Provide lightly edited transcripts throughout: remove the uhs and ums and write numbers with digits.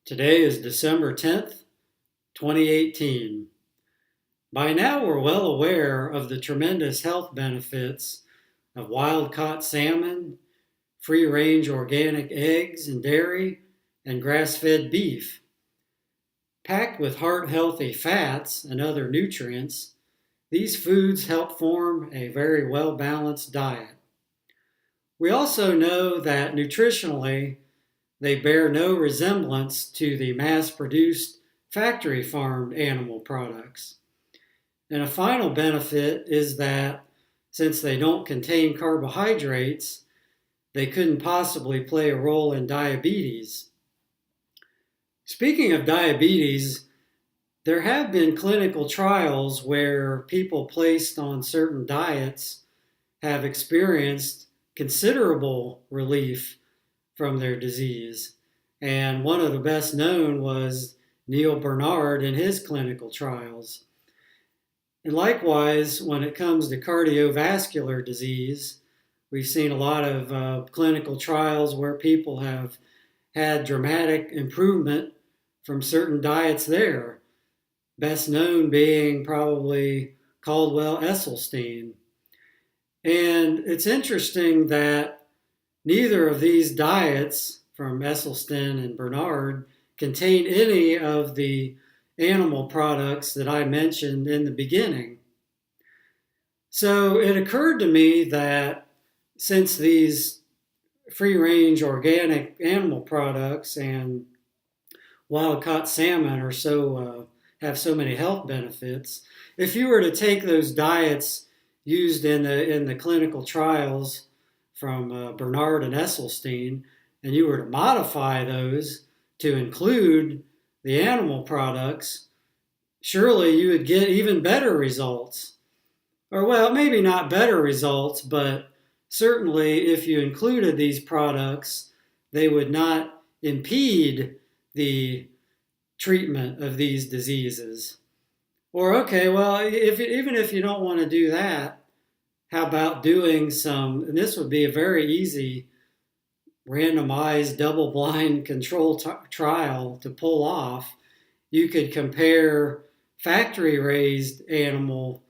Today is December 10th, 2018. By now, we're well aware of the tremendous health benefits of wild-caught salmon, free-range organic eggs and dairy, and grass-fed beef. Packed with heart-healthy fats and other nutrients, these foods help form a very well-balanced diet. We also know that nutritionally, they bear no resemblance to the mass-produced factory-farmed animal products. And a final benefit is that since they don't contain carbohydrates, they couldn't possibly play a role in diabetes. Speaking of diabetes, there have been clinical trials where people placed on certain diets have experienced considerable relief from their disease. And one of the best known was Neil Bernard in his clinical trials. And likewise, when it comes to cardiovascular disease, we've seen a lot of clinical trials where people have had dramatic improvement from certain diets there. Best known being probably Caldwell Esselstyn. And it's interesting that neither of these diets from Esselstyn and Bernard contain any of the animal products that I mentioned in the beginning. So it occurred to me that since these free-range organic animal products and wild-caught salmon have so many health benefits, if you were to take those diets used in the clinical trials from Bernard and Esselstyn, and you were to modify those to include the animal products, surely you would get even better results. Or, well, maybe not better results, but certainly if you included these products, they would not impede the treatment of these diseases. Or, okay, well, even if you don't want to do that, how about doing some, and this would be a very easy randomized double-blind control trial to pull off. You could compare factory-raised animal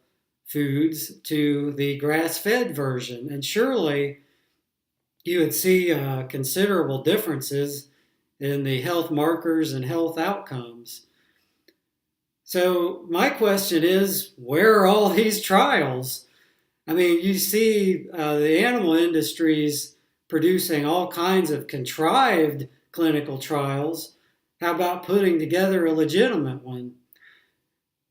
foods to the grass-fed version, and surely you would see considerable differences in the health markers and health outcomes. So my question is, where are all these trials? I mean, you see the animal industries producing all kinds of contrived clinical trials. How about putting together a legitimate one?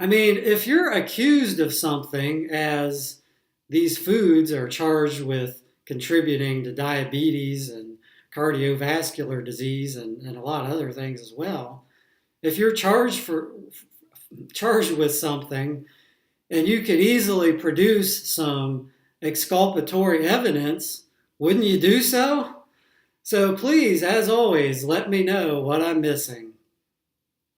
I mean, if you're accused of something, as these foods are charged with contributing to diabetes and cardiovascular disease and a lot of other things as well, if you're charged with something, and you could easily produce some exculpatory evidence, wouldn't you do so? So please, as always, let me know what I'm missing.